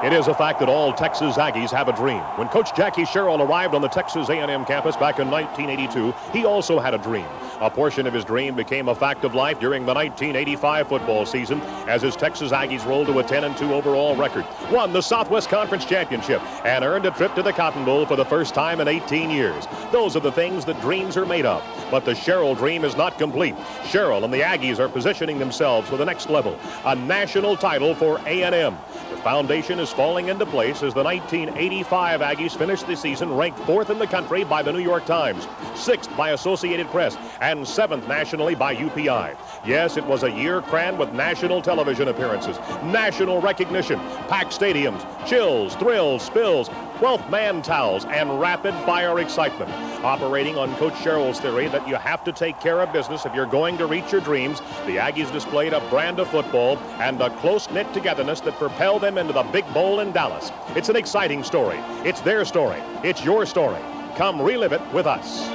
It is a fact that all Texas Aggies have a dream. When Coach Jackie Sherrill arrived on the Texas A&M campus back in 1982, he also had a dream. A portion of his dream became a fact of life during the 1985 football season as his Texas Aggies rolled to a 10-2 overall record, won the Southwest Conference Championship, and earned a trip to the Cotton Bowl for the first time in 18 years. Those are the things that dreams are made of. But the Sherrill dream is not complete. Sherrill and the Aggies are positioning themselves for the next level, a national title for A&M. The foundation is falling into place as the 1985 Aggies finished the season ranked 4th in the country by the New York Times, 6th by Associated Press, and 7th nationally by UPI. Yes, it was a year crammed with national television appearances, national recognition, packed stadiums, chills, thrills, spills, 12th man towels, and rapid-fire excitement. Operating on Coach Sherrill's theory that you have to take care of business if you're going to reach your dreams, the Aggies displayed a brand of football and a close-knit togetherness that propelled them into the Big Bowl in Dallas. It's an exciting story. It's their story. It's your story. Come relive it with us.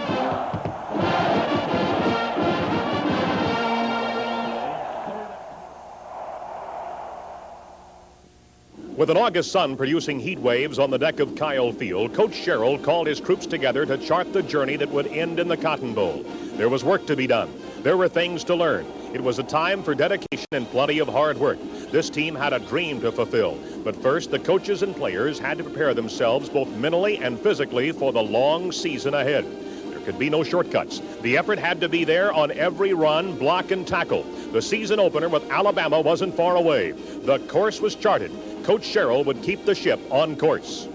With an August sun producing heat waves on the deck of Kyle Field, Coach Sherrill called his troops together to chart the journey that would end in the Cotton Bowl. There was work to be done. There were things to learn. It was a time for dedication and plenty of hard work. This team had a dream to fulfill. But first, the coaches and players had to prepare themselves both mentally and physically for the long season ahead. There could be no shortcuts. The effort had to be there on every run, block, and tackle. The season opener with Alabama wasn't far away. The course was charted. Coach Sherrill would keep the ship on course.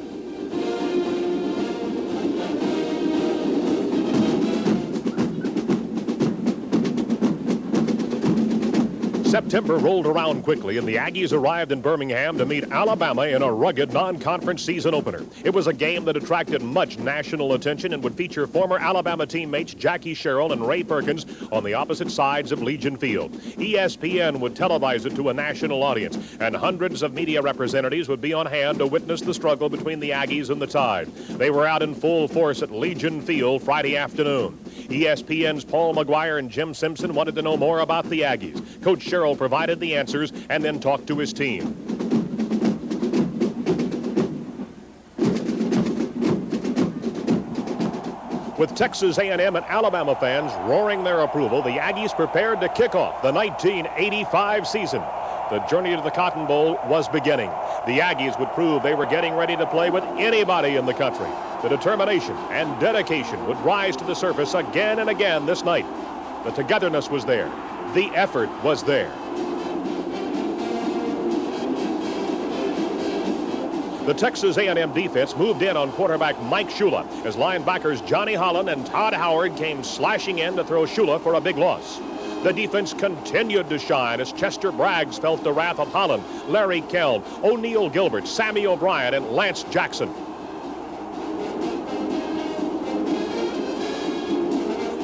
September rolled around quickly, and the Aggies arrived in Birmingham to meet Alabama in a rugged non-conference season opener. It was a game that attracted much national attention and would feature former Alabama teammates Jackie Sherrill and Ray Perkins on the opposite sides of Legion Field. ESPN would televise it to a national audience, and hundreds of media representatives would be on hand to witness the struggle between the Aggies and the Tide. They were out in full force at Legion Field Friday afternoon. ESPN's Paul McGuire and Jim Simpson wanted to know more about the Aggies. Coach Sherrill provided the answers and then talked to his team. With Texas A&M and Alabama fans roaring their approval, the Aggies prepared to kick off the 1985 season. The journey to the Cotton Bowl was beginning. The Aggies would prove they were getting ready to play with anybody in the country. The determination and dedication would rise to the surface again and again this night. The togetherness was there. The effort was there. The Texas A&M defense moved in on quarterback Mike Shula as linebackers Johnny Holland and Todd Howard came slashing in to throw Shula for a big loss. The defense continued to shine as Chester Braggs felt the wrath of Holland, Larry Kelm, O'Neal Gilbert, Sammy O'Brien, and Lance Jackson.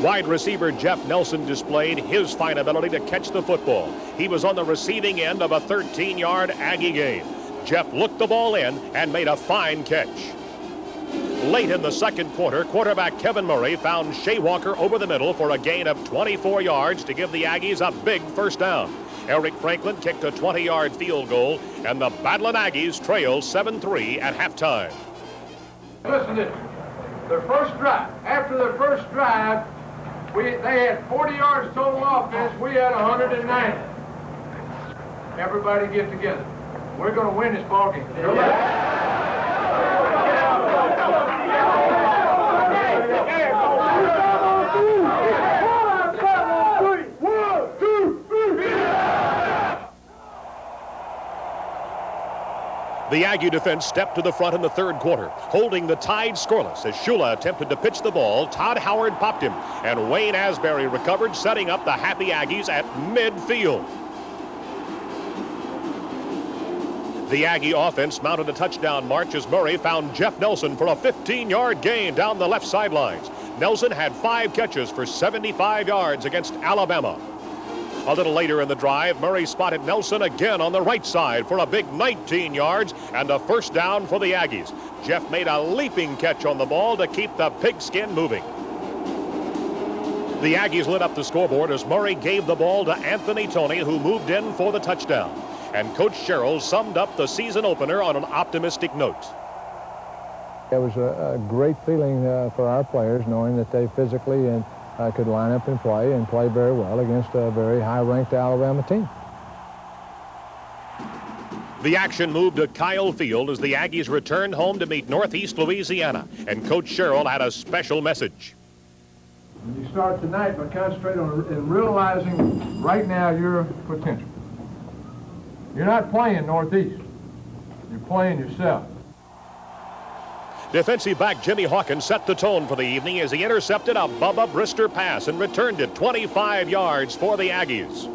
Wide receiver Jeff Nelson displayed his fine ability to catch the football. He was on the receiving end of a 13-yard Aggie gain. Jeff looked the ball in and made a fine catch. Late in the second quarter, quarterback Kevin Murray found Shea Walker over the middle for a gain of 24 yards to give the Aggies a big first down. Eric Franklin kicked a 20-yard field goal, and the Battling Aggies trailed 7-3 at halftime. Listen to their first drive. After their first drive, they had 40 yards total offense. We had 190. Everybody get together. We're going to win this ball game. The Aggie defense stepped to the front in the third quarter, holding the Tide scoreless as Shula attempted to pitch the ball. Todd Howard popped him, and Wayne Asbury recovered, setting up the happy Aggies at midfield. The Aggie offense mounted a touchdown march as Murray found Jeff Nelson for a 15-yard gain down the left sidelines. Nelson had 5 catches for 75 yards against Alabama. A little later in the drive, Murray spotted Nelson again on the right side for a big 19 yards and a first down for the Aggies. Jeff made a leaping catch on the ball to keep the pigskin moving. The Aggies lit up the scoreboard as Murray gave the ball to Anthony Toney, who moved in for the touchdown. And Coach Sherrill summed up the season opener on an optimistic note. It was a great feeling for our players, knowing that they physically and could line up and play very well against a very high-ranked Alabama team. The action moved to Kyle Field as the Aggies returned home to meet Northeast Louisiana, and Coach Sherrill had a special message. You start tonight by concentrating on and realizing right now your potential. You're not playing Northeast. You're playing yourself. Defensive back Jimmy Hawkins set the tone for the evening as he intercepted a Bubba Brister pass and returned it 25 yards for the Aggies.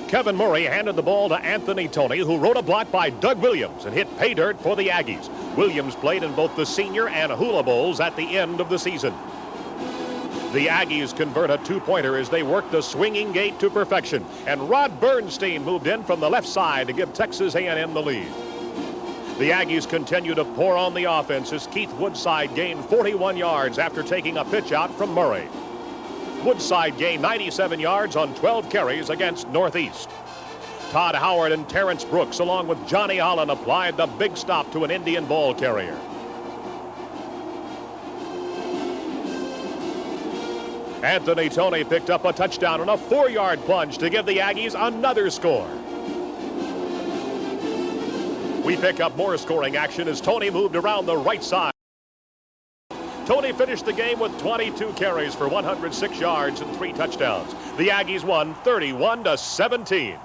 Kevin Murray handed the ball to Anthony Toney, who rode a block by Doug Williams and hit pay dirt for the Aggies. Williams played in both the Senior and Hula Bowls at the end of the season. The Aggies convert a two-pointer as they work the swinging gate to perfection, and Rod Bernstein moved in from the left side to give Texas A&M the lead. The Aggies continue to pour on the offense as Keith Woodside gained 41 yards after taking a pitch out from Murray. Woodside gained 97 yards on 12 carries against Northeast. Todd Howard and Terrence Brooks, along with Johnny Holland, applied the big stop to an Indian ball carrier. Anthony Toney picked up a touchdown on a 4-yard plunge to give the Aggies another score. We pick up more scoring action as Toney moved around the right side. Toney finished the game with 22 carries for 106 yards and 3 touchdowns. The Aggies won 31-17.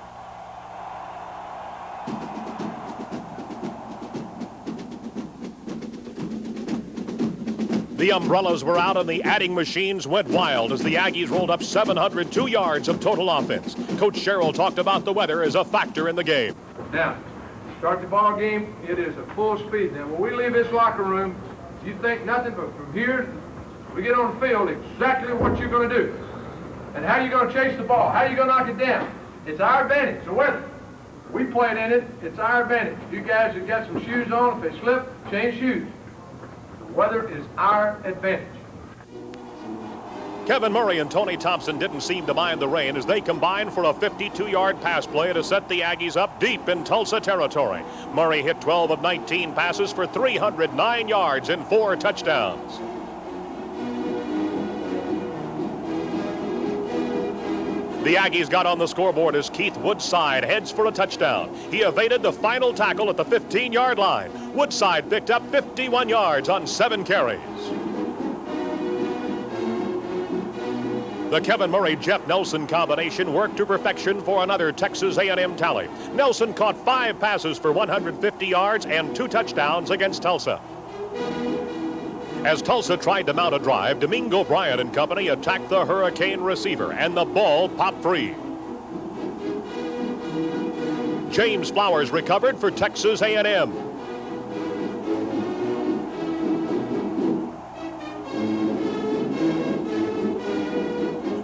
The umbrellas were out and the adding machines went wild as the Aggies rolled up 702 yards of total offense. Coach Sherrill talked about the weather as a factor in the game. Now, start the ball game, it is at full speed. Now, when we leave this locker room, you think nothing but from here, we get on the field, exactly what you're going to do. And how you're going to chase the ball, how you're going to knock it down. It's our advantage, the weather. We played in it, it's our advantage. You guys have got some shoes on, if they slip, change shoes. The weather is our advantage. Kevin Murray and Tony Thompson didn't seem to mind the rain as they combined for a 52-yard pass play to set the Aggies up deep in Tulsa territory. Murray hit 12 of 19 passes for 309 yards and 4 touchdowns. The Aggies got on the scoreboard as Keith Woodside heads for a touchdown. He evaded the final tackle at the 15-yard line. Woodside picked up 51 yards on 7 carries. The Kevin Murray-Jeff Nelson combination worked to perfection for another Texas A&M tally. Nelson caught 5 passes for 150 yards and 2 touchdowns against Tulsa. As Tulsa tried to mount a drive, Domingo Bryant and company attacked the Hurricane receiver, and the ball popped free. James Flowers recovered for Texas A&M.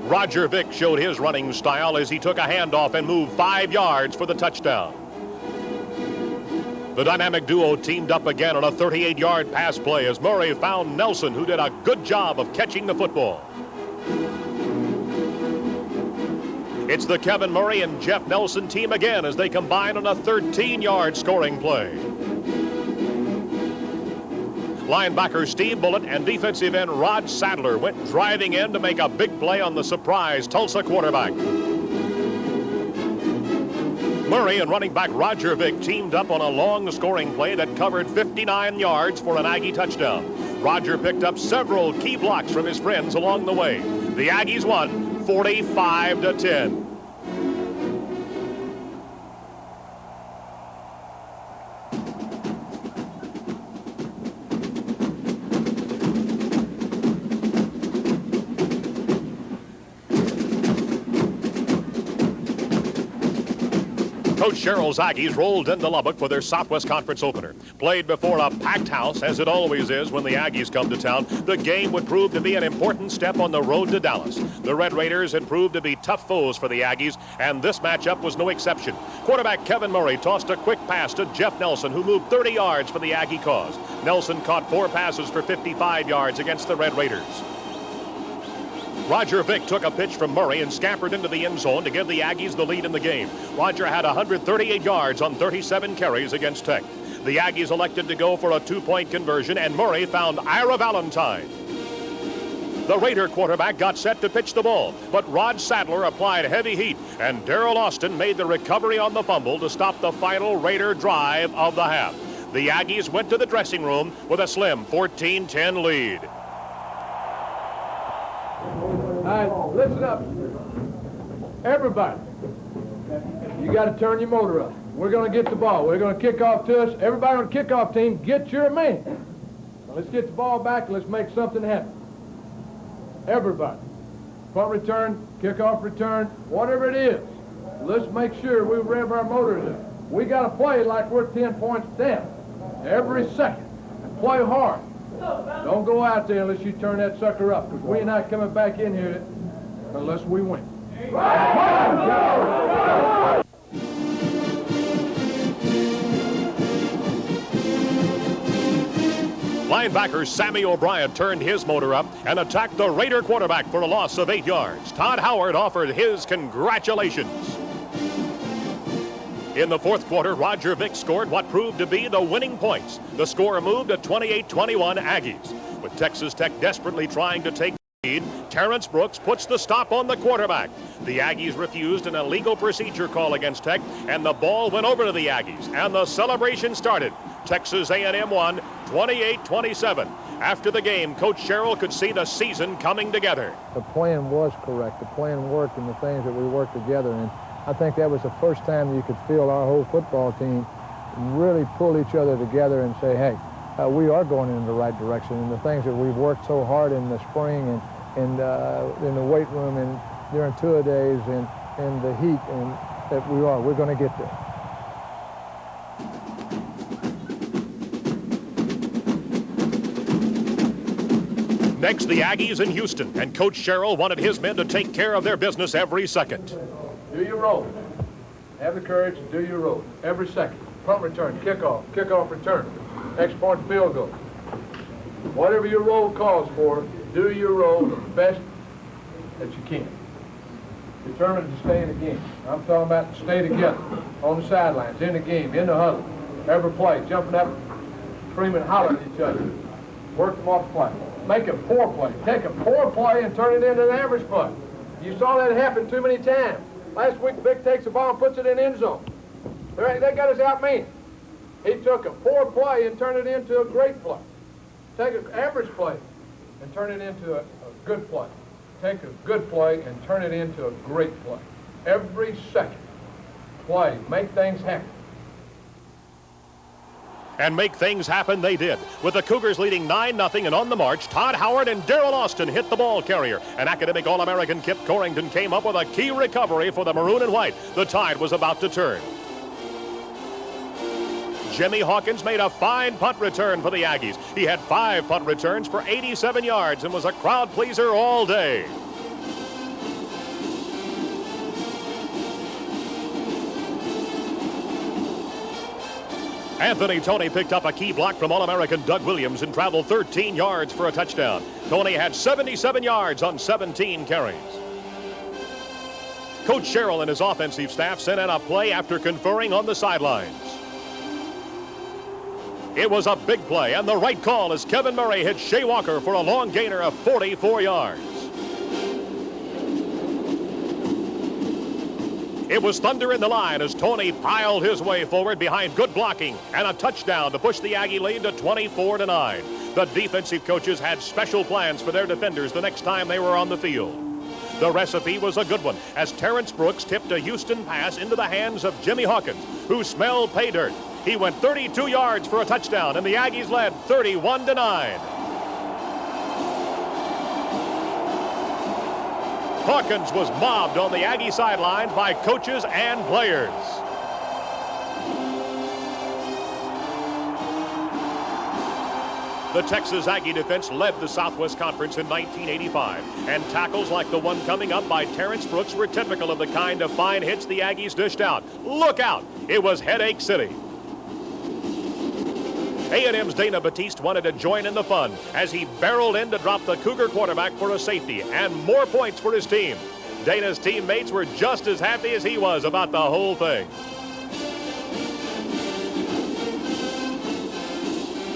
Roger Vick showed his running style as he took a handoff and moved 5 yards for the touchdown. The dynamic duo teamed up again on a 38-yard pass play as Murray found Nelson, who did a good job of catching the football. It's the Kevin Murray and Jeff Nelson team again as they combine on a 13-yard scoring play. Linebacker Steve Bullitt and defensive end Rod Sadler went driving in to make a big play on the surprise Tulsa quarterback. Murray and running back Roger Vick teamed up on a long scoring play that covered 59 yards for an Aggie touchdown. Roger picked up several key blocks from his friends along the way. The Aggies won 45-10. Coach Sherrill's Aggies rolled into Lubbock for their Southwest Conference opener. Played before a packed house, as it always is when the Aggies come to town, the game would prove to be an important step on the road to Dallas. The Red Raiders had proved to be tough foes for the Aggies, and this matchup was no exception. Quarterback Kevin Murray tossed a quick pass to Jeff Nelson, who moved 30 yards for the Aggie cause. Nelson caught 4 passes for 55 yards against the Red Raiders. Roger Vick took a pitch from Murray and scampered into the end zone to give the Aggies the lead in the game. Roger had 138 yards on 37 carries against Tech. The Aggies elected to go for a two-point conversion, and Murray found Ira Valentine. The Raider quarterback got set to pitch the ball, but Rod Sadler applied heavy heat, and Darrell Austin made the recovery on the fumble to stop the final Raider drive of the half. The Aggies went to the dressing room with a slim 14-10 lead. All right, listen up. Everybody, you got to turn your motor up. We're going to get the ball. We're going to kick off to us. Everybody on the kickoff team, get your man. Now let's get the ball back and let's make something happen. Everybody. Punt return, kickoff return, whatever it is. Let's make sure we rev our motors up. We got to play like we're 10 points down every second. Play hard. Don't go out there unless you turn that sucker up, because we're not coming back in here unless we win. Linebacker Sammy O'Brien turned his motor up and attacked the Raider quarterback for a loss of 8 yards. Todd Howard offered his congratulations. In the fourth quarter, Roger Vick scored what proved to be the winning points. The score moved to 28-21 Aggies. With Texas Tech desperately trying to take the lead, Terrence Brooks puts the stop on the quarterback. The Aggies refused an illegal procedure call against Tech, and the ball went over to the Aggies, and the celebration started. Texas A&M won 28-27. After the game, Coach Sherrill could see the season coming together. The plan was correct. The plan worked, and the things that we worked together. And I think that was the first time you could feel our whole football team really pull each other together and say, hey, we are going in the right direction. And the things that we've worked so hard in the spring and in the weight room and during two-a-days and the heat, and that we're going to get there. Next, the Aggies in Houston, and Coach Sherrill wanted his men to take care of their business every second. Do your roll. Have the courage to do your roll every second. Punt return, kickoff return, next point field goal. Whatever your roll calls for, do your roll the best that you can. Determined to stay in the game. I'm talking about to stay together on the sidelines, in the game, in the huddle. Every play, jumping up, screaming, hollering at each other. Work them off the play. Make a poor play. Take a poor play and turn it into an average play. You saw that happen too many times. Last week, Vic takes the ball and puts it in the end zone. They got us out mean. He took a poor play and turned it into a great play. Take an average play and turn it into a good play. Take a good play and turn it into a great play. Every second, play. Make things happen. And make things happen they did. With the Cougars leading 9-0 and on the march, Todd Howard and Darrell Austin hit the ball carrier. And academic All-American Kip Corrington came up with a key recovery for the Maroon and White. The tide was about to turn. Jimmy Hawkins made a fine punt return for the Aggies. He had 5 punt returns for 87 yards and was a crowd pleaser all day. Anthony Toney picked up a key block from All-American Doug Williams and traveled 13 yards for a touchdown. Toney had 77 yards on 17 carries. Coach Sherrill and his offensive staff sent in a play after conferring on the sidelines. It was a big play, and the right call as Kevin Murray hit Shea Walker for a long gainer of 44 yards. It was thunder in the line as Toney piled his way forward behind good blocking and a touchdown to push the Aggie lead to 24-9. The defensive coaches had special plans for their defenders the next time they were on the field. The recipe was a good one as Terrence Brooks tipped a Houston pass into the hands of Jimmy Hawkins, who smelled pay dirt. He went 32 yards for a touchdown, and the Aggies led 31-9. Hawkins was mobbed on the Aggie sidelines by coaches and players. The Texas Aggie defense led the Southwest Conference in 1985, and tackles like the one coming up by Terrence Brooks were typical of the kind of fine hits the Aggies dished out. Look out! It was Headache City. A&M's Dana Batiste wanted to join in the fun as he barreled in to drop the Cougar quarterback for a safety and more points for his team. Dana's teammates were just as happy as he was about the whole thing.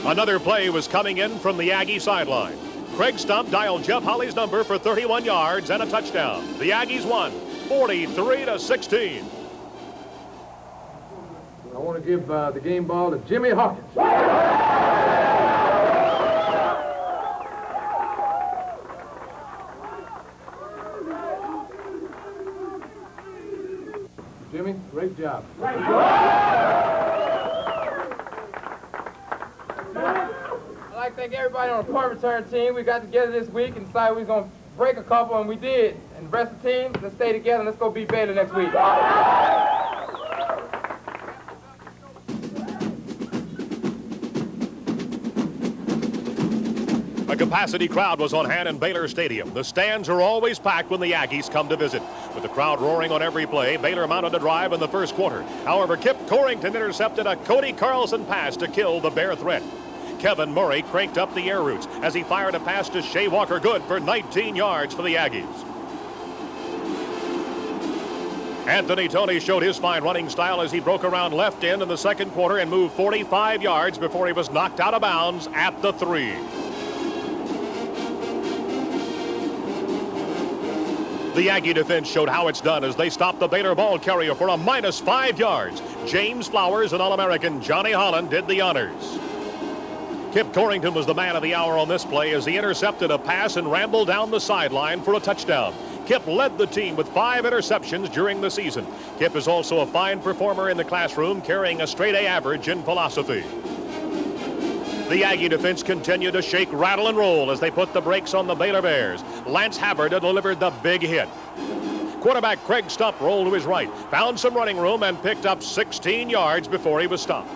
Another play was coming in from the Aggie sideline. Craig Stump dialed Jeff Holly's number for 31 yards and a touchdown. The Aggies won 43-16. I want to give the game ball to Jimmy Hawkins. Jimmy, great job. I'd like to thank everybody on the punt return team. We got together this week and decided we was going to break a couple, and we did. And the rest of the team, let's stay together and let's go beat Baylor next week. A capacity crowd was on hand in Baylor Stadium. The stands are always packed when the Aggies come to visit. With the crowd roaring on every play, Baylor mounted a drive in the first quarter. However, Kip Corrington intercepted a Cody Carlson pass to kill the Bear threat. Kevin Murray cranked up the air routes as he fired a pass to Shea Walker Good for 19 yards for the Aggies. Anthony Toney showed his fine running style as he broke around left end in the second quarter and moved 45 yards before he was knocked out of bounds at the 3. The Aggie defense showed how it's done as they stopped the Baylor ball carrier for a -5 yards. James Flowers and All-American Johnny Holland did the honors. Kip Corrington was the man of the hour on this play as he intercepted a pass and rambled down the sideline for a touchdown. Kip led the team with 5 interceptions during the season. Kip is also a fine performer in the classroom, carrying a straight-A average in philosophy. The Aggie defense continued to shake, rattle, and roll as they put the brakes on the Baylor Bears. Lance Haverda delivered the big hit. Quarterback Craig Stump rolled to his right, found some running room, and picked up 16 yards before he was stopped.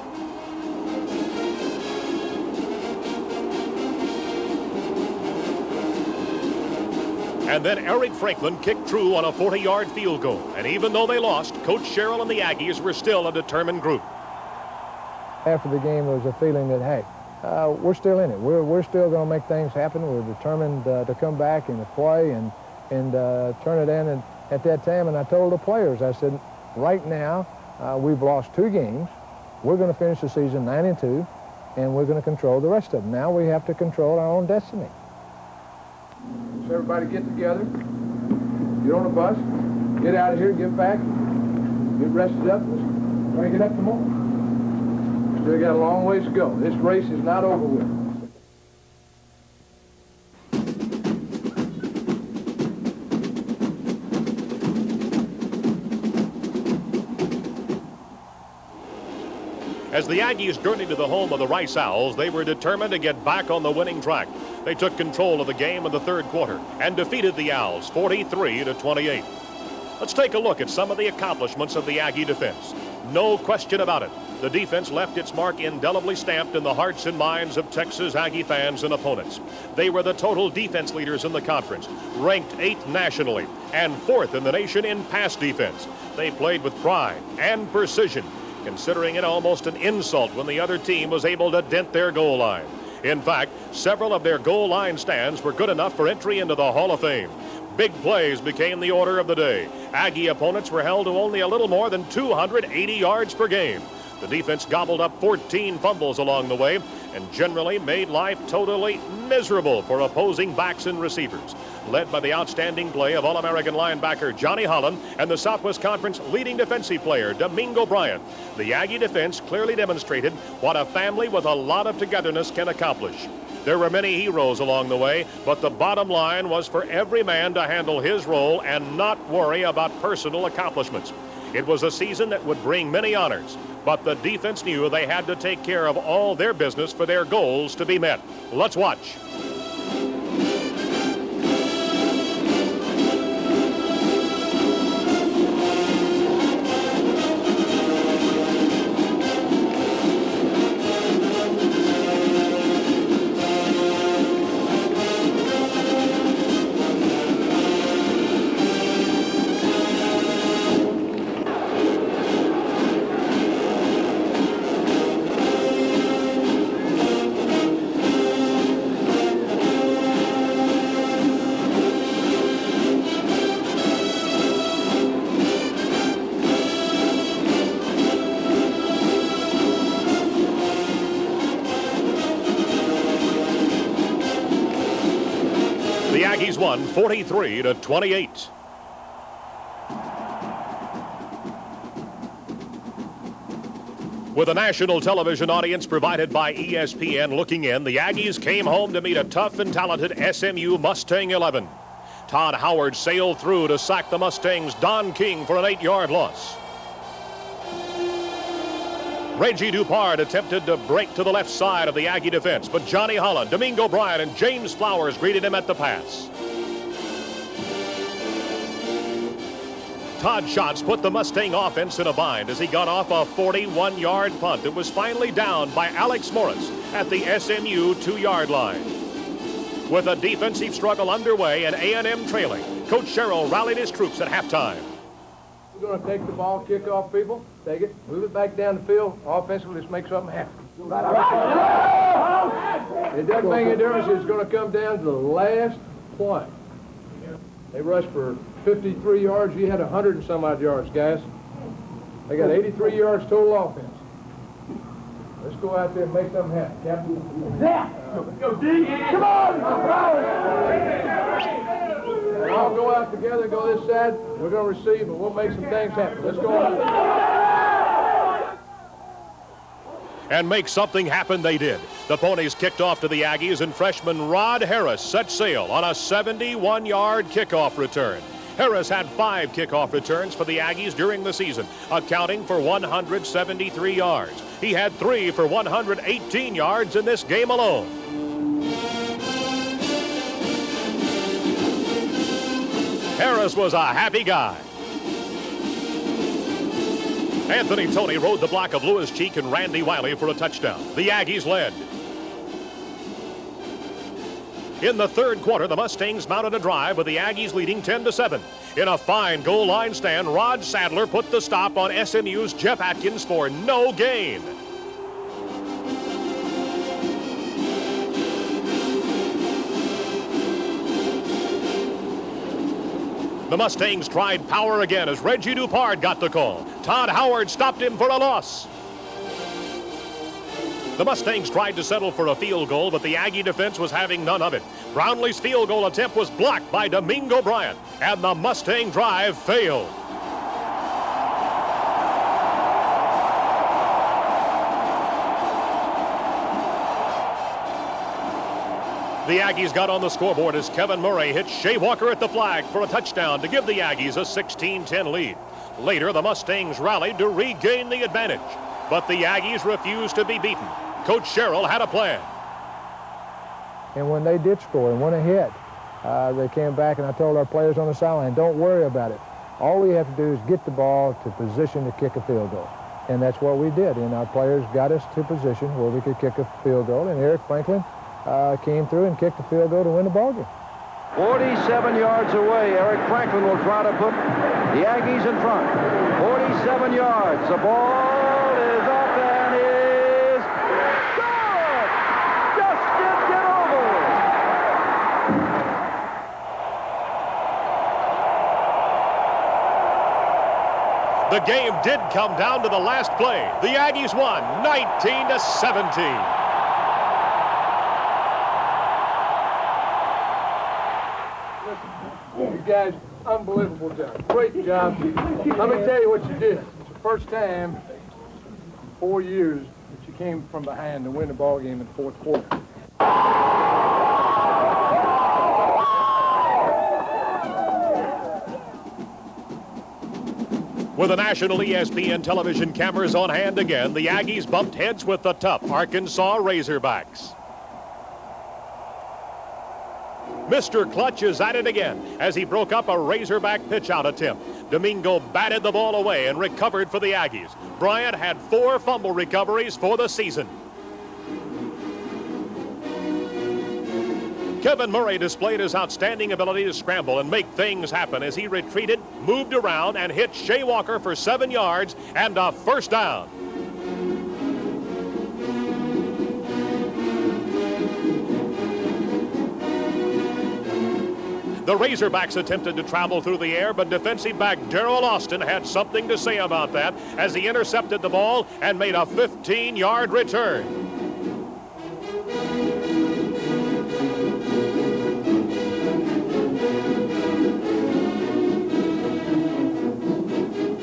And then Eric Franklin kicked true on a 40-yard field goal. And even though they lost, Coach Sherrill and the Aggies were still a determined group. After the game, there was a feeling that, hey, we're still in it. We're still going to make things happen. We're determined to come back and to play and turn it in. And at that time, and I told the players, I said, right now, we've lost 2 games. We're going to finish the season 9-2, and we're going to control the rest of them. Now we have to control our own destiny. So everybody get together, get on the bus, get out of here, get back, get rested up, let's crank it up tomorrow. Still got a long ways to go. This race is not over with. As the Aggies journeyed to the home of the Rice Owls, they were determined to get back on the winning track. They took control of the game in the third quarter and defeated the Owls 43-28. Let's take a look at some of the accomplishments of the Aggie defense. No question about it, the defense left its mark indelibly stamped in the hearts and minds of Texas Aggie fans and opponents. They were the total defense leaders in the conference, ranked 8th nationally and 4th in the nation in pass defense. They played with pride and precision, considering it almost an insult when the other team was able to dent their goal line. In fact, several of their goal line stands were good enough for entry into the Hall of Fame. Big plays became the order of the day. Aggie opponents were held to only a little more than 280 yards per game. The defense gobbled up 14 fumbles along the way and generally made life totally miserable for opposing backs and receivers. Led by the outstanding play of All-American linebacker Johnny Holland and the Southwest Conference leading defensive player Domingo Bryant, the Aggie defense clearly demonstrated what a family with a lot of togetherness can accomplish. There were many heroes along the way, but the bottom line was for every man to handle his role and not worry about personal accomplishments. It was a season that would bring many honors, but the defense knew they had to take care of all their business for their goals to be met. Let's watch. Aggies won 43-28. With a national television audience provided by ESPN looking in, the Aggies came home to meet a tough and talented SMU Mustang 11. Todd Howard sailed through to sack the Mustangs' Don King for an 8-yard loss. Reggie Dupard attempted to break to the left side of the Aggie defense, but Johnny Holland, Domingo Bryant, and James Flowers greeted him at the pass. Todd Schatz put the Mustang offense in a bind as he got off a 41-yard punt that was finally down by Alex Morris at the SMU 2-yard line. With a defensive struggle underway and A&M trailing, Coach Sherrill rallied his troops at halftime. We're going to take the ball, kick off, people. Take it, move it back down the field. Offensively, let's make something happen. It doesn't make any difference. It's going to come down to the last play. They rushed for 53 yards. You had 100 and some odd yards, guys. They got 83 yards total offense. Let's go out there and make something happen, Captain. Go, D. Come on! I'll go out together, go this side. We're going to receive, and we'll make some things happen. Let's go on. And make something happen they did. The Ponies kicked off to the Aggies, and freshman Rod Harris set sail on a 71-yard kickoff return. Harris had 5 kickoff returns for the Aggies during the season, accounting for 173 yards. He had 3 for 118 yards in this game alone. Harris was a happy guy. Anthony Toney rode the block of Lewis Cheek and Randy Wiley for a touchdown. The Aggies led. In the third quarter, the Mustangs mounted a drive with the Aggies leading 10-7. In a fine goal line stand, Rod Sadler put the stop on SMU's Jeff Atkins for no gain. The Mustangs tried power again as Reggie Dupard got the call. Todd Howard stopped him for a loss. The Mustangs tried to settle for a field goal, but the Aggie defense was having none of it. Brownlee's field goal attempt was blocked by Domingo Bryant, and the Mustang drive failed. The Aggies got on the scoreboard as Kevin Murray hit Shea Walker at the flag for a touchdown to give the Aggies a 16-10 lead. Later, the Mustangs rallied to regain the advantage, but the Aggies refused to be beaten. Coach Sherrill had a plan. And when they did score and went ahead, they came back, and I told our players on the sideline, don't worry about it. All we have to do is get the ball to position to kick a field goal. And that's what we did. And our players got us to position where we could kick a field goal. And Eric Franklin came through and kicked the field goal to win the ballgame. 47 yards away, Eric Franklin will try to put the Aggies in front. 47 yards. The ball is up and is good! Just didn't get over. The game did come down to the last play. The Aggies won 19-17. You guys, unbelievable job. Great job. Let me tell you what you did. It's the first time in 4 years that you came from behind to win the ball game in the fourth quarter. With the national ESPN television cameras on hand again, the Aggies bumped heads with the tough Arkansas Razorbacks. Mr. Clutch is at it again as he broke up a Razorback pitch-out attempt. Domingo batted the ball away and recovered for the Aggies. Bryant had 4 fumble recoveries for the season. Kevin Murray displayed his outstanding ability to scramble and make things happen as he retreated, moved around, and hit Shea Walker for 7 yards and a first down. The Razorbacks attempted to travel through the air, but defensive back Darrell Austin had something to say about that as he intercepted the ball and made a 15-yard return.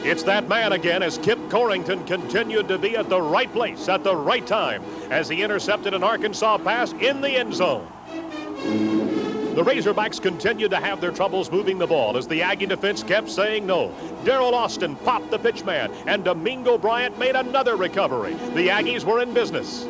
It's that man again as Kip Corrington continued to be at the right place at the right time as he intercepted an Arkansas pass in the end zone. The Razorbacks continued to have their troubles moving the ball as the Aggie defense kept saying no. Darrell Austin popped the pitch man, and Domingo Bryant made another recovery. The Aggies were in business.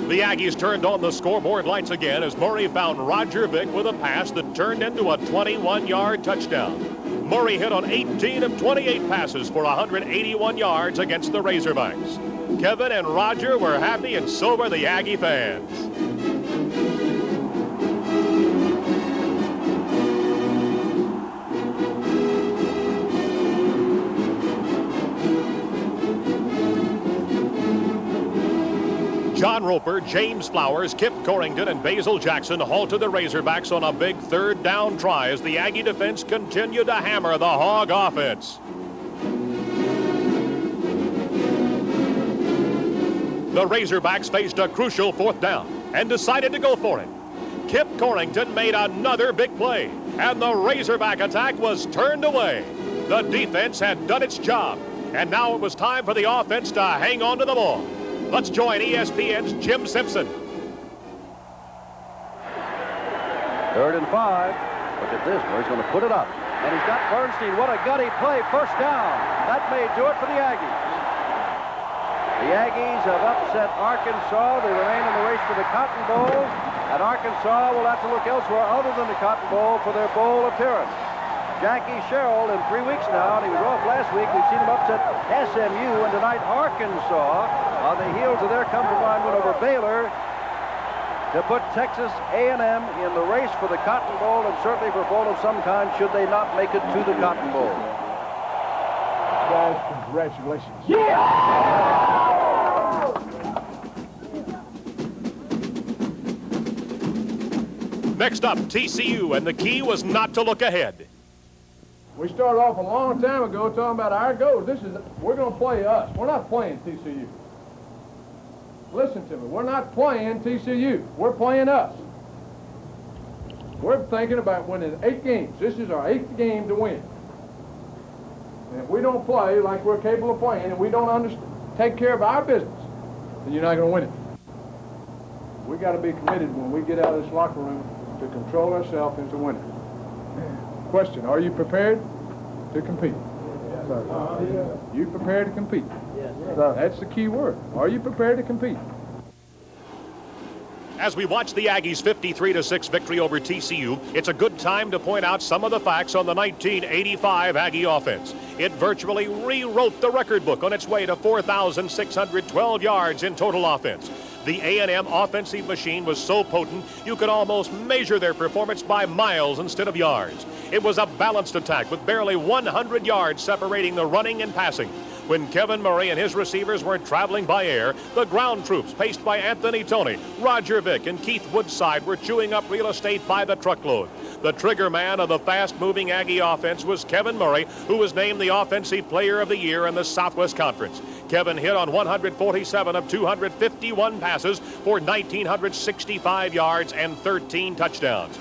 The Aggies turned on the scoreboard lights again as Murray found Roger Vick with a pass that turned into a 21-yard touchdown. Murray hit on 18 of 28 passes for 181 yards against the Razorbacks. Kevin and Roger were happy, and so were the Aggie fans. John Roper, James Flowers, Kip Corrington, and Basil Jackson halted the Razorbacks on a big third down try as the Aggie defense continued to hammer the Hog offense. The Razorbacks faced a crucial fourth down and decided to go for it. Kip Corrington made another big play, and the Razorback attack was turned away. The defense had done its job, and now it was time for the offense to hang on to the ball. Let's join ESPN's Jim Simpson. 3rd and 5. Look at this. Murray's going to put it up. And he's got Bernstein. What a gutty play. First down. That may do it for the Aggies. The Aggies have upset Arkansas. They remain in the race for the Cotton Bowl. And Arkansas will have to look elsewhere other than the Cotton Bowl for their bowl appearance. Jackie Sherrill in 3 weeks now, and he was off last week. We've seen him upset SMU, and tonight Arkansas on the heels of their come-from-behind win over Baylor to put Texas A&M in the race for the Cotton Bowl, and certainly for a bowl of some kind should they not make it to the Cotton Bowl. Guys, congratulations. Next up, TCU, and the key was not to look ahead. We started off a long time ago talking about our goals. We're going to play us. We're not playing TCU. Listen to me. We're not playing TCU. We're playing us. We're thinking about winning 8 games. This is our 8th game to win. And if we don't play like we're capable of playing and we don't take care of our business, then you're not going to win it. We got to be committed when we get out of this locker room to control ourselves and to win it. Question, are you prepared to compete? Yes, sir. You prepared to compete? Yes, sir. That's the key word. Are you prepared to compete? As we watch the Aggies' 53-6 victory over TCU, it's a good time to point out some of the facts on the 1985 Aggie offense. It virtually rewrote the record book on its way to 4,612 yards in total offense. The A&M offensive machine was so potent, you could almost measure their performance by miles instead of yards. It was a balanced attack with barely 100 yards separating the running and passing. When Kevin Murray and his receivers weren't traveling by air, the ground troops, paced by Anthony Toney, Roger Vick, and Keith Woodside, were chewing up real estate by the truckload. The trigger man of the fast-moving Aggie offense was Kevin Murray, who was named the Offensive Player of the Year in the Southwest Conference. Kevin hit on 147 of 251 passes for 1,965 yards and 13 touchdowns.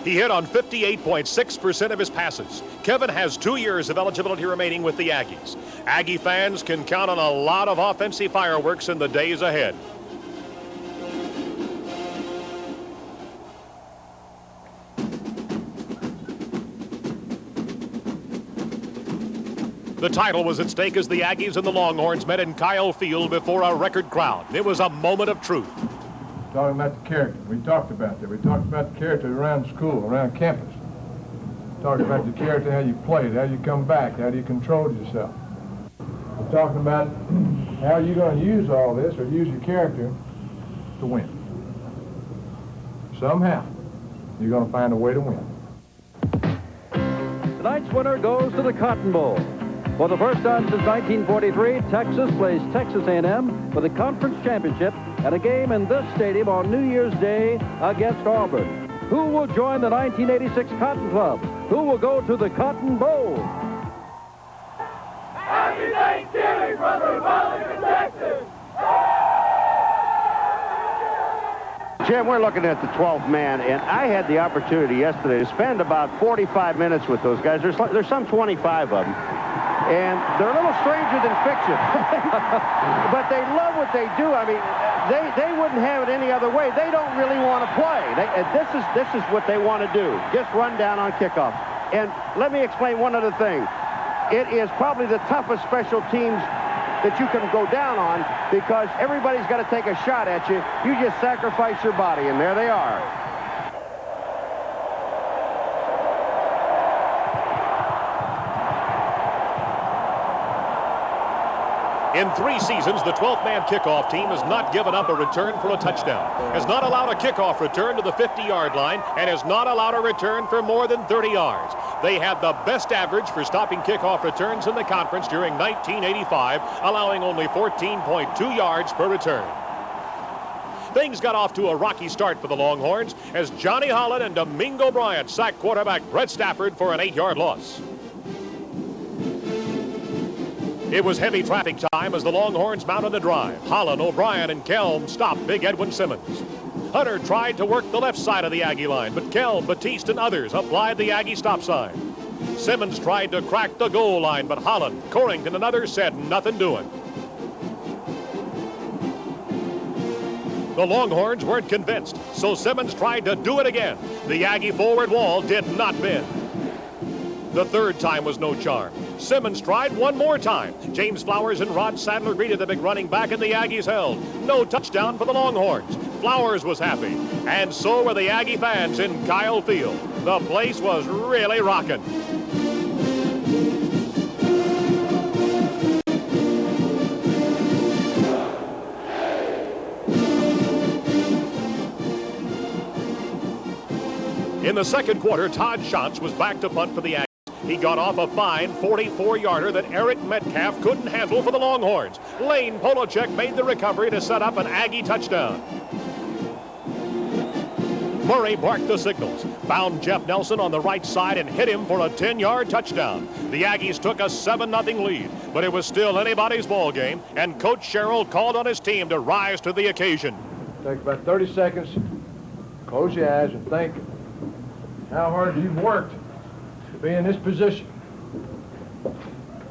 He hit on 58.6% of his passes. Kevin has 2 years of eligibility remaining with the Aggies. Aggie fans can count on a lot of offensive fireworks in the days ahead. The title was at stake as the Aggies and the Longhorns met in Kyle Field before a record crowd. It was a moment of truth. Talking about the character. We talked about that. We talked about the character around school, around campus. Talked about the character, how you played, how you come back, how do you control yourself. We're talking about how you're going to use all this or use your character to win. Somehow, you're going to find a way to win. Tonight's winner goes to the Cotton Bowl. For the first time since 1943, Texas plays Texas A&M for the conference championship at a game in this stadium on New Year's Day against Auburn. Who will join the 1986 Cotton Club? Who will go to the Cotton Bowl? Happy Thanksgiving from the Republic of Texas! Jim, we're looking at the 12th man, and I had the opportunity yesterday to spend about 45 minutes with those guys. There's some 25 of them, and they're a little stranger than fiction. But they love what they do. I mean, they wouldn't have it any other way. They don't really want to play. This is what they want to do. Just run down on kickoff. And let me explain one other thing. It is probably the toughest special teams that you can go down on, because everybody's got to take a shot at you. You just sacrifice your body, and there they are. In 3 seasons, the 12th man kickoff team has not given up a return for a touchdown, has not allowed a kickoff return to the 50-yard line, and has not allowed a return for more than 30 yards. They had the best average for stopping kickoff returns in the conference during 1985, allowing only 14.2 yards per return. Things got off to a rocky start for the Longhorns as Johnny Holland and Domingo Bryant sacked quarterback Brett Stafford for an 8-yard loss. It was heavy traffic time as the Longhorns mounted the drive. Holland, O'Brien, and Kelm stopped Big Edwin Simmons. Hunter tried to work the left side of the Aggie line, but Kelm, Batiste, and others applied the Aggie stop sign. Simmons tried to crack the goal line, but Holland, Corrington, and others said nothing doing. The Longhorns weren't convinced, so Simmons tried to do it again. The Aggie forward wall did not bend. The third time was no charm. Simmons tried one more time. James Flowers and Rod Sadler greeted the big running back, and the Aggies held. No touchdown for the Longhorns. Flowers was happy, and so were the Aggie fans in Kyle Field. The place was really rocking. In the second quarter, Todd Shantz was back to punt for the Aggies. He got off a fine 44-yarder that Eric Metcalf couldn't handle for the Longhorns. Lane Polachek made the recovery to set up an Aggie touchdown. Murray barked the signals, found Jeff Nelson on the right side and hit him for a 10-yard touchdown. The Aggies took a 7-0 lead, but it was still anybody's ball game, and Coach Sherrill called on his team to rise to the occasion. Take about 30 seconds, close your eyes, and think how hard you've worked to be in this position.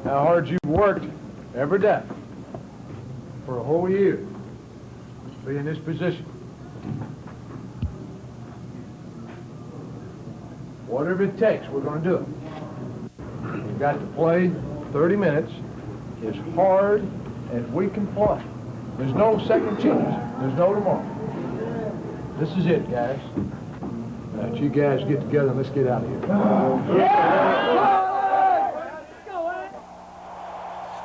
How hard you've worked every day for a whole year to be in this position. Whatever it takes, we're going to do it. We've got to play 30 minutes as hard as we can play. There's no second chance. There's no tomorrow. This is it, guys. Now, you guys get together and let's get out of here.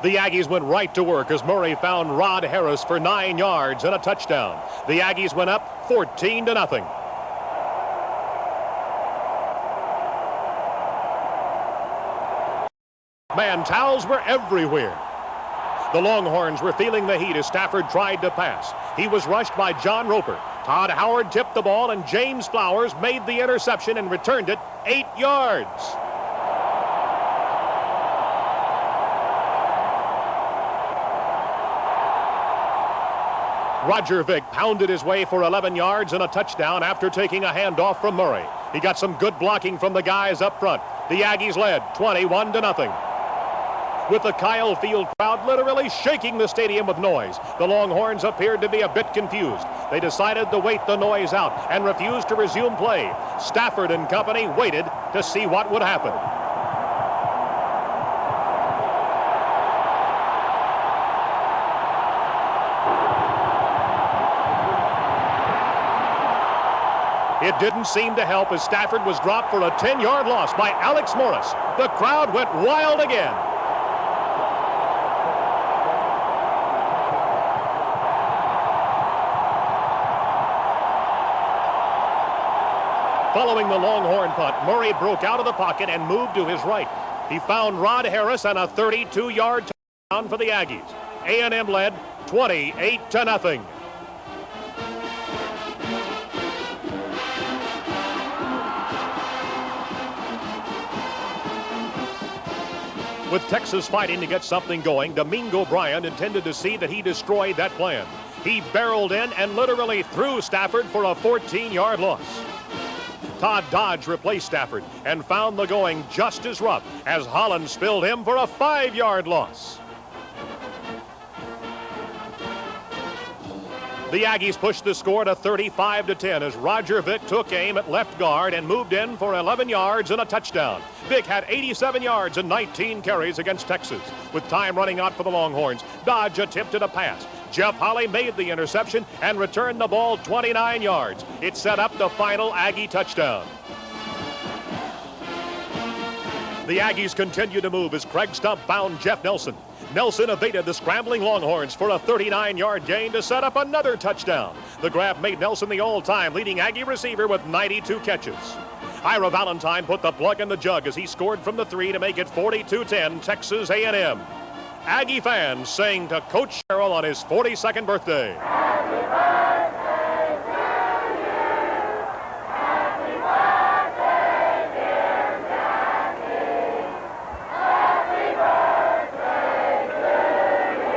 The Aggies went right to work as Murray found Rod Harris for 9 yards and a touchdown. The Aggies went up 14-0. Man, towels were everywhere. The Longhorns were feeling the heat as Stafford tried to pass. He was rushed by John Roper. Todd Howard tipped the ball, and James Flowers made the interception and returned it 8 yards. Roger Vick pounded his way for 11 yards and a touchdown after taking a handoff from Murray. He got some good blocking from the guys up front. The Aggies led 21-0. With the Kyle Field crowd literally shaking the stadium with noise, the Longhorns appeared to be a bit confused. They decided to wait the noise out and refused to resume play. Stafford and company waited to see what would happen. It didn't seem to help as Stafford was dropped for a 10-yard loss by Alex Morris. The crowd went wild again. Following the Longhorn punt, Murray broke out of the pocket and moved to his right. He found Rod Harris and a 32-yard touchdown for the Aggies. A&M led 28-0. With Texas fighting to get something going, Domingo Bryant intended to see that he destroyed that plan. He barreled in and literally threw Stafford for a 14-yard loss. Todd Dodge replaced Stafford and found the going just as rough as Holland spilled him for a 5-yard loss. The Aggies pushed the score to 35-10 as Roger Vick took aim at left guard and moved in for 11 yards and a touchdown. Vick had 87 yards and 19 carries against Texas. With time running out for the Longhorns, Dodge attempted a pass. Jeff Holley made the interception and returned the ball 29 yards. It set up the final Aggie touchdown. The Aggies continued to move as Craig Stump bound Jeff Nelson. Nelson evaded the scrambling Longhorns for a 39-yard gain to set up another touchdown. The grab made Nelson the all-time leading Aggie receiver with 92 catches. Ira Valentine put the plug in the jug as he scored from the 3 to make it 42-10 Texas A&M. Aggie fans sang to Coach Sherrill on his 42nd birthday. Happy birthday to you. Happy birthday, dear Jackie. Happy birthday to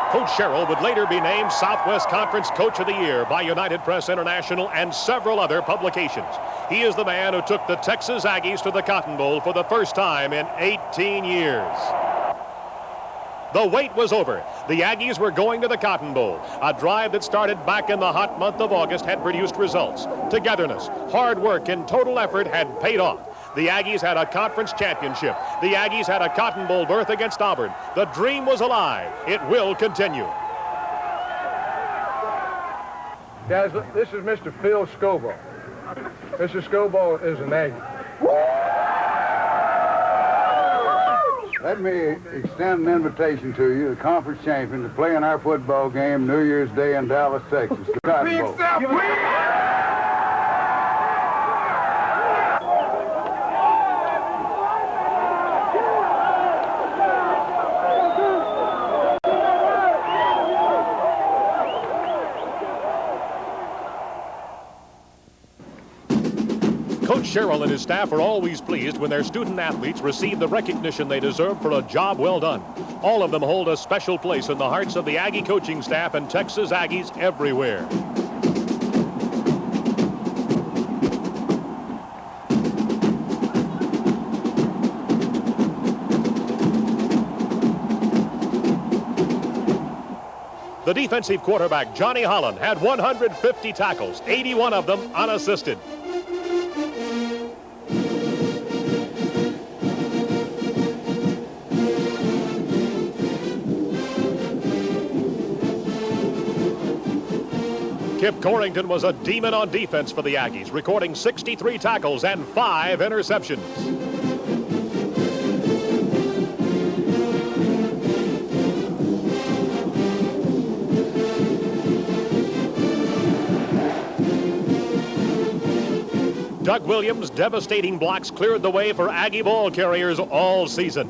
you. Coach Sherrill would later be named Southwest Conference Coach of the Year by United Press International and several other publications. He is the man who took the Texas Aggies to the Cotton Bowl for the first time in 18 years. The wait was over. The Aggies were going to the Cotton Bowl. A drive that started back in the hot month of August had produced results. Togetherness, hard work, and total effort had paid off. The Aggies had a conference championship. The Aggies had a Cotton Bowl berth against Auburn. The dream was alive. It will continue. Guys, this is Mr. Phil Scoball. Mr. Scoball is an Aggie. Let me extend an invitation to you, the conference champion, to play in our football game New Year's Day in Dallas, Texas, the Cotton Bowl. Coach Sherrill and his staff are always pleased when their student athletes receive the recognition they deserve for a job well done. All of them hold a special place in the hearts of the Aggie coaching staff and Texas Aggies everywhere. The defensive quarterback, Johnny Holland, had 150 tackles, 81 of them unassisted. Kip Corrington was a demon on defense for the Aggies, recording 63 tackles and 5 interceptions. Doug Williams' devastating blocks cleared the way for Aggie ball carriers all season.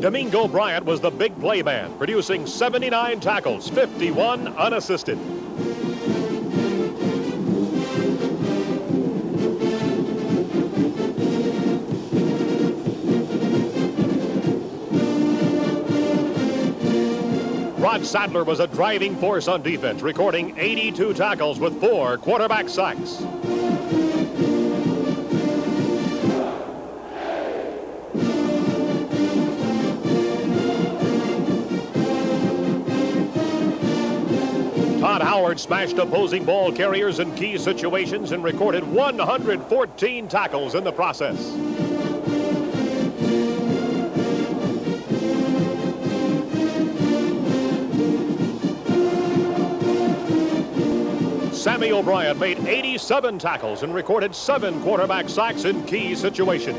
Domingo Bryant was the big play man, producing 79 tackles, 51 unassisted. Rod Sadler was a driving force on defense, recording 82 tackles with 4 quarterback sacks. Todd Howard smashed opposing ball carriers in key situations and recorded 114 tackles in the process. Sammy O'Brien made 87 tackles and recorded 7 quarterback sacks in key situations.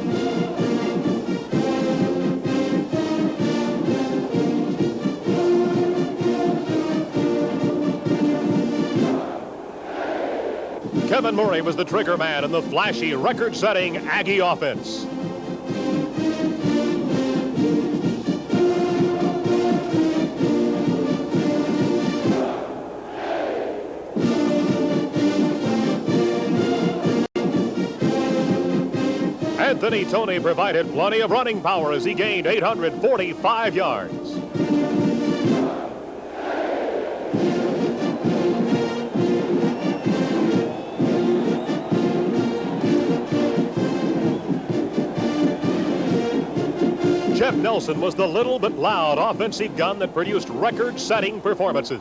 Kevin Murray was the trigger man in the flashy, record-setting Aggie offense. Vinny Tony provided plenty of running power as he gained 845 yards. Jeff Nelson was the little but loud offensive gun that produced record-setting performances.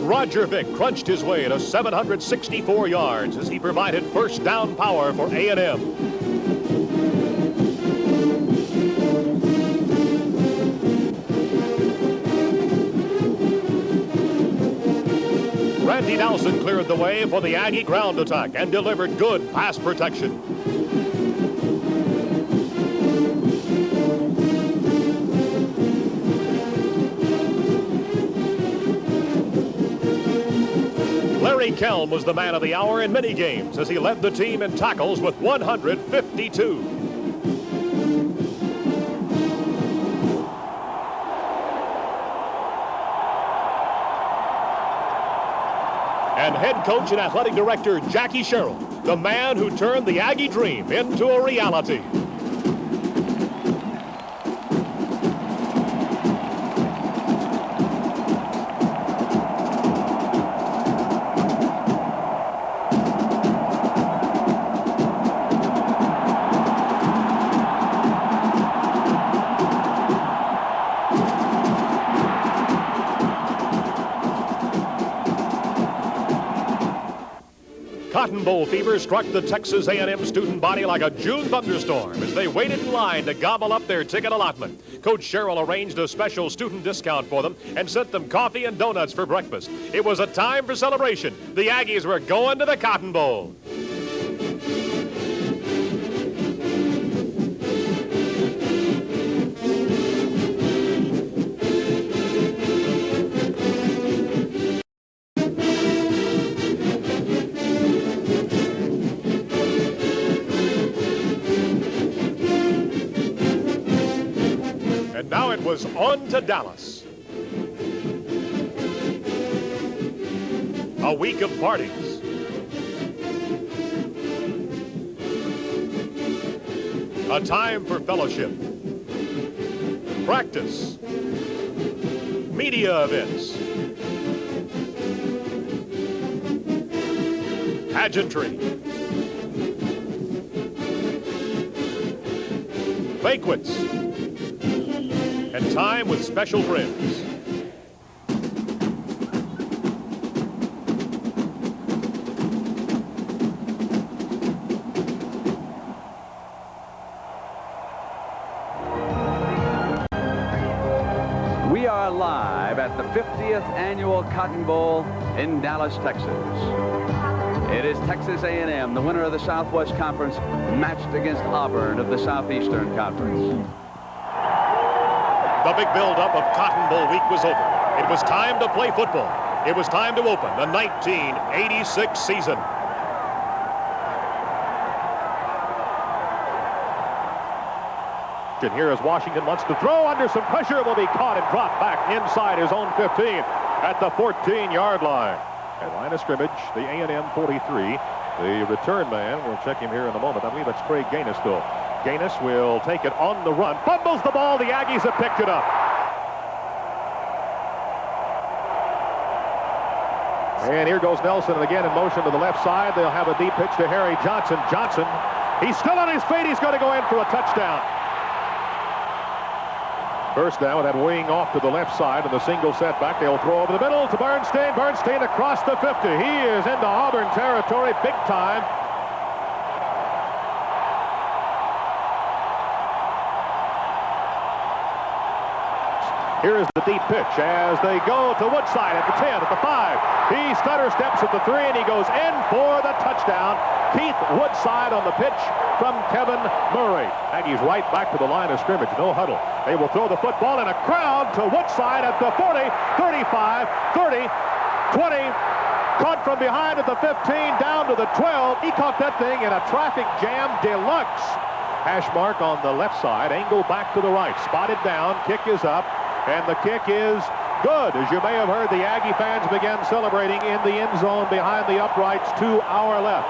Roger Vick crunched his way to 764 yards as he provided first down power for A&M. Randy Dowson cleared the way for the Aggie ground attack and delivered good pass protection. Larry Kelm was the man of the hour in many games as he led the team in tackles with 152. And head coach and athletic director Jackie Sherrill, the man who turned the Aggie dream into a reality. Cotton Bowl fever struck the Texas A&M student body like a June thunderstorm as they waited in line to gobble up their ticket allotment. Coach Sherrill arranged a special student discount for them and sent them coffee and donuts for breakfast. It was a time for celebration. The Aggies were going to the Cotton Bowl. And now it was on to Dallas. A week of parties. A time for fellowship. Practice. Media events. Pageantry. Banquets. And time with special friends. We are live at the 50th Annual Cotton Bowl in Dallas, Texas. It is Texas A&M, the winner of the Southwest Conference, matched against Auburn of the Southeastern Conference. The big build-up of Cotton Bowl week was over. It was time to play football. It was time to open the 1986 season. Here as Washington wants to throw under some pressure, will be caught and dropped back inside his own 15 at the 14-yard line. At line of scrimmage, the A&M 43. The return man, we'll check him here in a moment. I believe that's Craig Gaines though. Gaines will take it on the run. Fumbles the ball. The Aggies have picked it up. And here goes Nelson, and again in motion to the left side. They'll have a deep pitch to Harry Johnson. Johnson, he's still on his feet. He's going to go in for a touchdown. First down with that wing off to the left side and the single setback. They'll throw over the middle to Bernstein. Bernstein across the 50. He is into Auburn territory big time. Here is the deep pitch as they go to Woodside at the 10, at the 5. He stutter steps at the 3, and he goes in for the touchdown. Keith Woodside on the pitch from Kevin Murray. Aggies right back to the line of scrimmage. No huddle. They will throw the football in a crowd to Woodside at the 40, 35, 30, 20. Caught from behind at the 15, down to the 12. He caught that thing in a traffic jam deluxe. Hash mark on the left side. Angle back to the right. Spotted down. Kick is up. And the kick is good. As you may have heard, the Aggie fans began celebrating in the end zone behind the uprights to our left.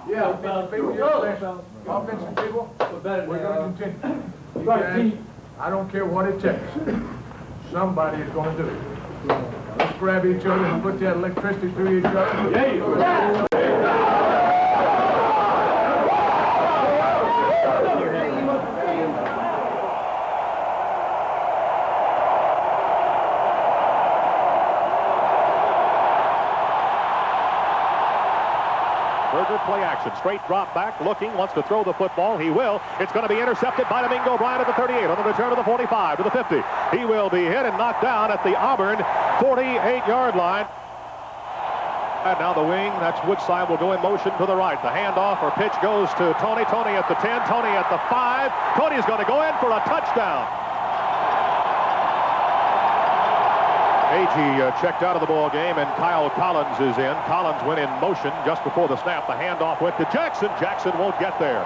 Yeah, offensive people, we're going to continue. You guys, I don't care what it takes. Somebody is going to do it. Let's grab each other and put that electricity through each other. Yeah. Berger play action, straight drop back, looking, wants to throw the football. He will. It's going to be intercepted by Domingo Bryant at the 38 on the return to the 45 to the 50. He will be hit and knocked down at the Auburn 48-yard line. And now the wing, that's Woodside, will go in motion to the right. The handoff or pitch goes to Tony. Tony at the 10, Tony at the 5. Tony's going to go in for a touchdown. Agee checked out of the ball game, and Kyle Collins is in. Collins went in motion just before the snap. The handoff went to Jackson. Jackson won't get there.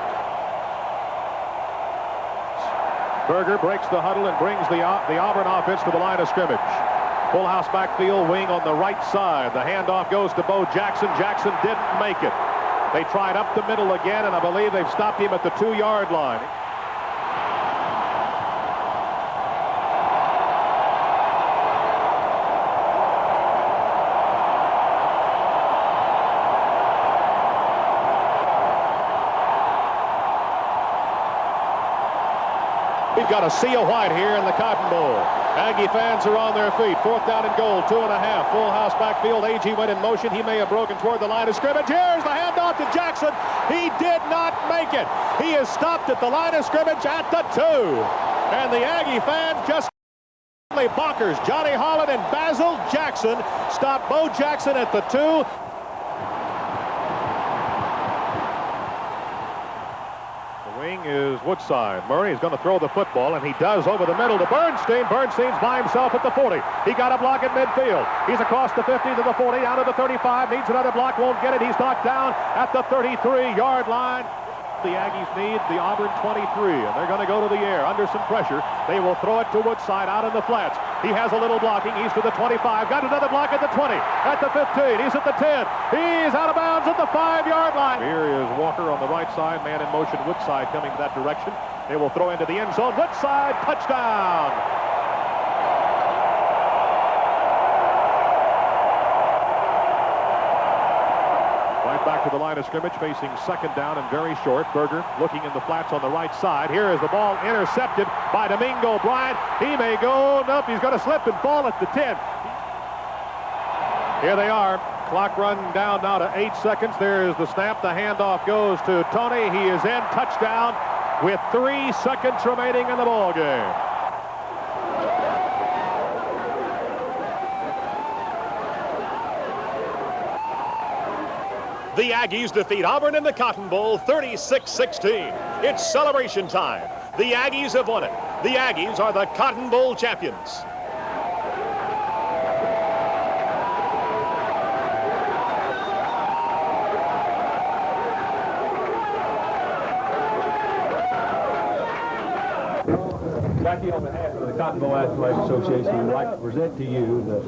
Berger breaks the huddle and brings the Auburn offense to the line of scrimmage. Full house backfield, wing on the right side. The handoff goes to Bo Jackson. Jackson didn't make it. They tried up the middle again, and I believe they've stopped him at the 2-yard line. We've got a sea of white here in the Cotton Bowl. Aggie fans are on their feet. 4th down and goal, 2.5. Full house backfield. Agee went in motion. He may have broken toward the line of scrimmage. Here's the handoff to Jackson. He did not make it. He is stopped at the line of scrimmage at the 2. And the Aggie fans just bonkers. Johnny Holland and Basil Jackson stop Bo Jackson at the 2. Is Woodside. Murray is going to throw the football, and he does over the middle to Bernstein. Bernstein's by himself at the 40. He got a block at midfield. He's across the 50 to the 40, down to the 35. Needs another block, won't get it. He's knocked down at the 33-yard line. The Aggies need the Auburn 23, and they're going to go to the air under some pressure. They will throw it to Woodside out in the flats. He has a little blocking. He's to the 25. Got another block at the 20. At the 15. He's at the 10. He's out of bounds at the 5-yard line. Here is Walker on the right side. Man in motion. Woodside coming to that direction. They will throw into the end zone. Woodside, touchdown. Back to the line of scrimmage, facing 2nd down and very short. Berger looking in the flats on the right side. Here is the ball intercepted by Domingo Bryant. He may go, nope, he's going to slip and fall at the 10. Here they are. Clock running down now to 8 seconds. There is the snap. The handoff goes to Tony. He is in. Touchdown with 3 seconds remaining in the ball game. The Aggies defeat Auburn in the Cotton Bowl 36-16. It's celebration time. The Aggies have won it. The Aggies are the Cotton Bowl champions. Jackie, on behalf of the Cotton Bowl Athletic Association, we'd like to present to you the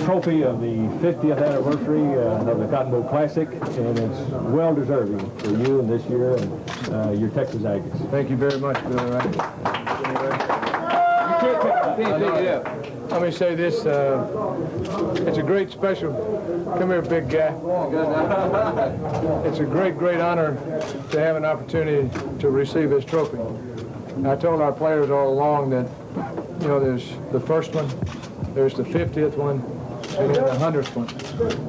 trophy of the 50th anniversary of the Cotton Bowl Classic, and it's well deserving for you and this year and your Texas Aggies. Thank you very much, Billy Wright. You can't pick it up. Let me say this, it's a great special, come here big guy. It's a great honor to have an opportunity to receive this trophy. I told our players all along that, you know, there's the first one, there's the 50th one, and then the 100th one.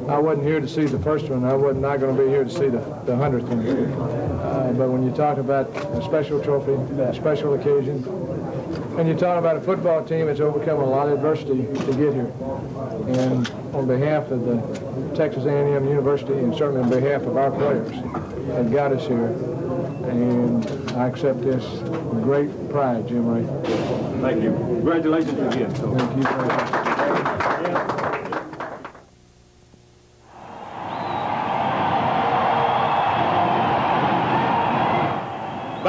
I wasn't here to see the first one. I was not going to be here to see the 100th one. But when you talk about a special trophy, a special occasion, and you talk about a football team that's overcome a lot of adversity to get here. And on behalf of the Texas A&M University, and certainly on behalf of our players that got us here, and I accept this with great pride, Jim Ray. Thank you. Congratulations again. Thank you very much.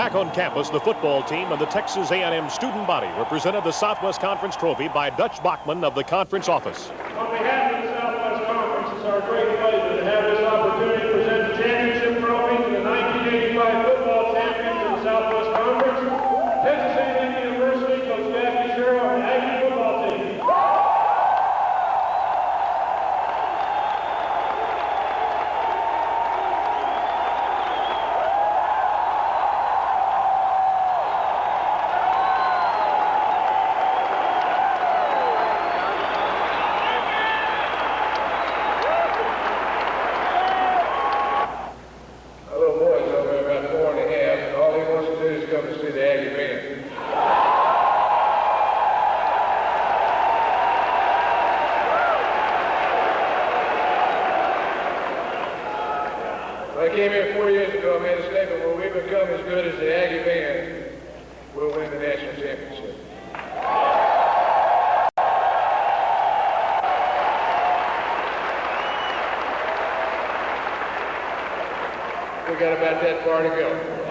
Back on campus, the football team and the Texas A&M student body were presented the Southwest Conference trophy by Dutch Bachman of the conference office. On behalf of the Southwest Conference, it's our great pleasure to have this opportunity to present the championship trophy to the 1985 football champions of the Southwest Conference, Texas A&M University, Coach Jackie Sherrill, and Aggie football team. I came here 4 years ago, I made a statement, when we become as good as the Aggie band, we'll win the national championship. We got about that far to go.